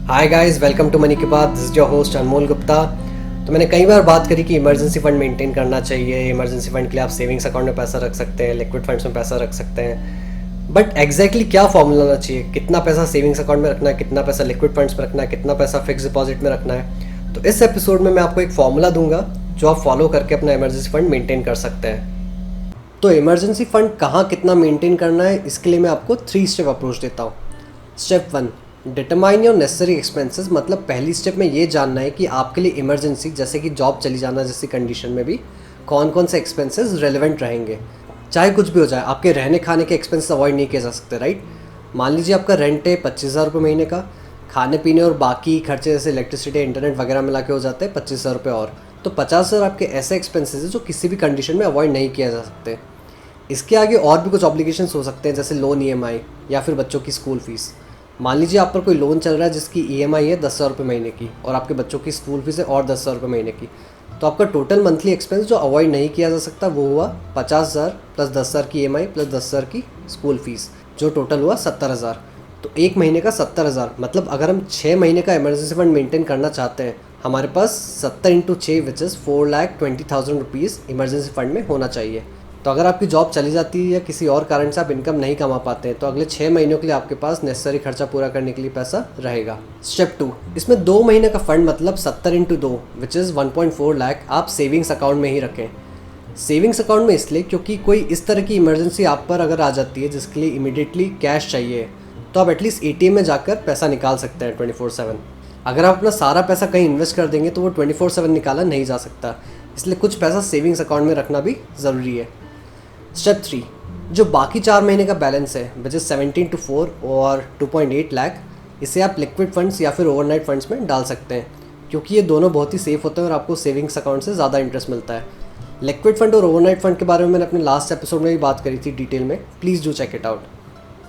Hi guys, welcome to money की बात। This is your host Anmol Gupta. तो मैंने कई बार बात करी कि इमरजेंसी फंड मेंटेन करना चाहिए। इमरजेंसी फंड के लिए आप सेविंग्स अकाउंट में पैसा रख सकते हैं, लिक्विड फंड्स में पैसा रख सकते हैं। बट एग्जैक्टली क्या फॉर्मूला होना चाहिए, कितना पैसा सेविंग्स अकाउंट में रखना है, कितना पैसा लिक्विड फंड्स में रखना है, कितना पैसा फिक्स डिपॉजिट में रखना है। तो इस एपिसोड में मैं आपको एक फॉर्मूला दूंगा जो आप फॉलो करके अपना इमरजेंसी फंड मेंटेन कर सकते हैं। तो इमरजेंसी फंड कहाँ कितना मेंटेन करना है, इसके लिए मैं आपको 3 स्टेप अप्रोच देता हूँ। Step 1, determine your necessary expenses. मतलब पहली स्टेप में ये जानना है कि आपके लिए इमरजेंसी, जैसे कि जॉब चली जाना जैसी कंडीशन में भी कौन कौन से एक्सपेंसेस रेलेवेंट रहेंगे। चाहे कुछ भी हो जाए, आपके रहने खाने के एक्सपेंसेस अवॉइड नहीं किए जा सकते, राइट। मान लीजिए आपका रेंट है 25,000 रुपये महीने का, खाने पीने और बाकी खर्चे जैसे इलेक्ट्रिसिटी इंटरनेट वगैरह मिला के हो जाते हैं 25,000 रुपये और। तो 50,000 आपके ऐसे एक्सपेंसेस हैं जो किसी भी कंडीशन में अवॉइड नहीं किया जा सकते। इसके आगे और भी कुछ ऑब्लिगेशंस हो सकते हैं, जैसे लोन EMI या फिर बच्चों की स्कूल फीस। मान लीजिए आप पर कोई लोन चल रहा है जिसकी EMI है 10,000 रुपये महीने की और आपके बच्चों की स्कूल फीस है और 10,000 रुपये महीने की। तो आपका टोटल मंथली एक्सपेंस जो अवॉइड नहीं किया जा सकता वो हुआ 50,000 प्लस 10,000 की EMI प्लस 10,000 की स्कूल फीस, जो टोटल हुआ 70,000। तो एक महीने का 70,000, मतलब अगर हम 6 महीने का इमरजेंसी फंड मेंटेन करना चाहते हैं, हमारे पास 70 into 6 which is 4,20,000 rupees emergency fund में होना चाहिए। तो अगर आपकी जॉब चली जाती है या किसी और कारण से आप इनकम नहीं कमा पाते हैं, तो अगले 6 महीनों के लिए आपके पास नेसेसरी खर्चा पूरा करने के लिए पैसा रहेगा। स्टेप 2, इसमें 2 महीने का फंड मतलब 70 इंटू 2 विच इज़ 1.4 लाख आप सेविंग्स अकाउंट में ही रखें। सेविंग्स अकाउंट में इसलिए क्योंकि कोई इस तरह की इमरजेंसी आप पर अगर आ जाती है जिसके लिए इमीडिएटली कैश चाहिए, तो आप एटलीस्ट ATM में जाकर पैसा निकाल सकते हैं 24/7। अगर आप अपना सारा पैसा कहीं इन्वेस्ट कर देंगे तो वो 24/7 निकाला नहीं जा सकता, इसलिए कुछ पैसा सेविंग्स अकाउंट में रखना भी ज़रूरी है। स्टेप 3, जो बाकी 4 महीने का बैलेंस है विच इज़ 17 to 4 और 2.8 लाख, इसे आप लिक्विड फंड्स या फिर ओवरनाइट फंड्स में डाल सकते हैं, क्योंकि ये दोनों बहुत ही सेफ होते हैं और आपको सेविंग्स अकाउंट से ज़्यादा इंटरेस्ट मिलता है। लिक्विड फंड और ओवरनाइट फंड के बारे में मैंने अपने लास्ट एपिसोड में भी बात करी थी डिटेल में, please do check it out.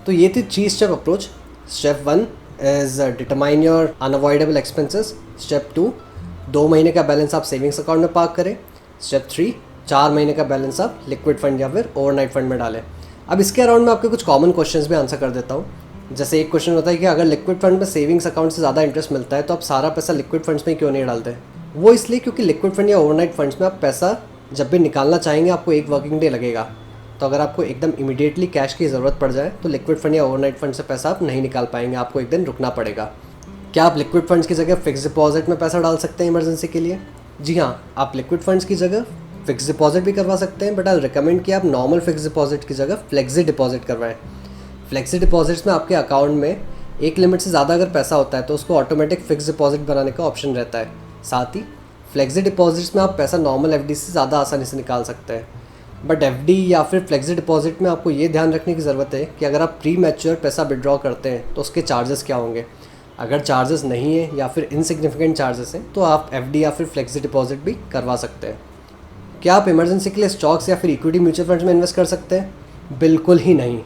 तो ये थी 3 step approach. Step 1 is determine your unavoidable expenses. Step 2, 2 महीने का बैलेंस आप सेविंग्स अकाउंट में पार्क करें। स्टेप 3, 4 महीने का बैलेंस आप लिक्विड फंड या फिर ओवरनाइट फंड में डालें। अब इसके अराउंड में आपके कुछ कॉमन क्वेश्चंस भी आंसर कर देता हूँ। जैसे एक क्वेश्चन होता है कि अगर लिक्विड फंड में सेविंग्स अकाउंट से ज़्यादा इंटरेस्ट मिलता है तो आप सारा पैसा लिक्विड फंड्स में क्यों नहीं डालते। वो इसलिए क्योंकि लिक्विड फंड या ओवरनाइट फंड्स में आप पैसा जब भी निकालना चाहेंगे आपको 1 वर्किंग डे लगेगा। तो अगर आपको एकदम इमीडिएटली कैश की ज़रूरत पड़ जाए तो लिक्विड फंड या ओवरनाइट फंड से पैसा आप नहीं निकाल पाएंगे, आपको एक दिन रुकना पड़ेगा। क्या आप लिक्विड फंड्स की जगह फिक्स डिपॉजिट में पैसा डाल सकते हैं इमरजेंसी के लिए? जी हाँ, आप लिक्विड फंड्स की जगह फिक्स डिपॉजिट भी करवा सकते हैं, बट आई रिकमेंड कि आप नॉर्मल फिक्स डिपॉजिट की जगह फ्लेक्सी डिपॉजिट करवाएं। फ्लेक्सी डिपॉजिट्स में आपके अकाउंट में एक लिमिट से ज़्यादा अगर पैसा होता है तो उसको ऑटोमेटिक फिक्स डिपॉजिट बनाने का ऑप्शन रहता है। साथ ही फ्लेक्सी डिपॉजिट्स में आप पैसा नॉर्मल FD से ज़्यादा आसानी से निकाल सकते हैं। बट FD या फिर फ्लेक्सी डिपॉजिट में आपको ये ध्यान रखने की ज़रूरत है कि अगर आप प्री मैच्योर पैसा विड्रॉ करते हैं तो उसके चार्जेस क्या होंगे। अगर चार्जेस नहीं है या फिर इनसिग्निफिकेंट चार्जेस हैं तो आप FD या फिर फ्लेक्सी डिपॉजिट भी करवा सकते हैं। क्या आप इमरजेंसी के लिए स्टॉक्स या फिर इक्विटी म्यूचुअल फंड्स में इन्वेस्ट कर सकते हैं? बिल्कुल ही नहीं।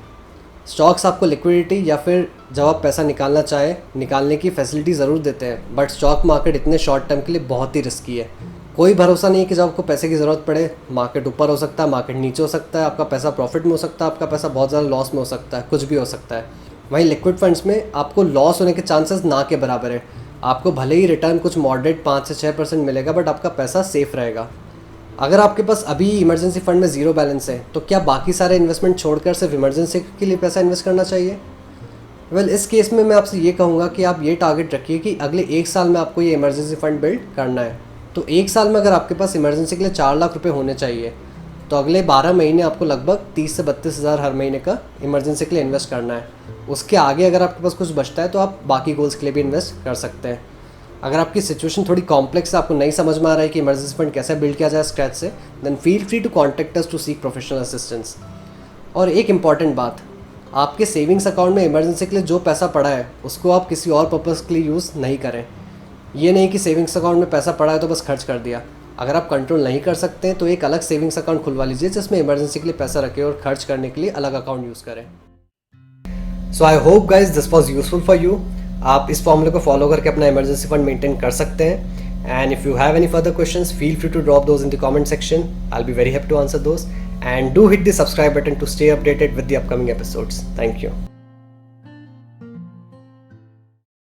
स्टॉक्स आपको लिक्विडिटी या फिर जब आप पैसा निकालना चाहें निकालने की फैसिलिटी ज़रूर देते हैं, बट स्टॉक मार्केट इतने शॉर्ट टर्म के लिए बहुत ही रिस्की है। कोई भरोसा नहीं है कि जब आपको पैसे की ज़रूरत पड़े, मार्केट ऊपर हो सकता है, मार्केट नीचे हो सकता है, आपका पैसा प्रॉफिट में हो सकता है, आपका पैसा बहुत ज़्यादा लॉस में हो सकता है, कुछ भी हो सकता है। वहीं लिक्विड फंड्स में आपको लॉस होने के चांसेस ना के बराबर है। आपको भले ही रिटर्न कुछ मॉडरेट 5 से 6% मिलेगा, बट आपका पैसा सेफ रहेगा। अगर आपके पास अभी इमरजेंसी फंड में ज़ीरो बैलेंस है तो क्या बाकी सारे इन्वेस्टमेंट छोड़कर सिर्फ इमरजेंसी के लिए पैसा इन्वेस्ट करना चाहिए? वेल, इस केस में मैं आपसे ये कहूँगा कि आप ये टारगेट रखिए कि अगले 1 साल में आपको ये इमरजेंसी फंड बिल्ड करना है। तो 1 साल में अगर आपके पास इमरजेंसी के लिए 4 लाख रुपये होने चाहिए तो अगले 12 महीने आपको लगभग 30 से 32 हज़ार हर महीने का इमरजेंसी के लिए इन्वेस्ट करना है। उसके आगे अगर आपके पास कुछ बचता है तो आप बाकी गोल्स के लिए भी इन्वेस्ट कर सकते हैं। अगर आपकी सिचुएशन थोड़ी कॉम्प्लेक्स है, आपको नहीं समझ में आ रहा है कि इमरजेंसी फंड कैसे बिल्ड किया जाए स्क्रैच से, then feel free to contact us to seek professional assistance. और एक इम्पॉर्टेंट बात, आपके सेविंग्स अकाउंट में इमरजेंसी के लिए जो पैसा पड़ा है उसको आप किसी और पर्पज़ के लिए यूज़ नहीं करें। ये नहीं कि सेविंग्स अकाउंट में पैसा पड़ा है तो बस खर्च कर दिया। अगर आप कंट्रोल नहीं कर सकते तो एक अलग सेविंग्स अकाउंट खुलवा लीजिए जिसमें इमरजेंसी के लिए पैसा रखें और खर्च करने के लिए अलग अकाउंट यूज़ करें। So I hope guys this was useful for you. आप इस फॉर्मूले को फॉलो करके अपना इमरजेंसी फंड मेंटेन कर सकते हैं। And if you have any further questions, feel free to drop those in the comment section. I will be very happy to answer those. And do hit the subscribe button to stay updated with the upcoming episodes. Thank you.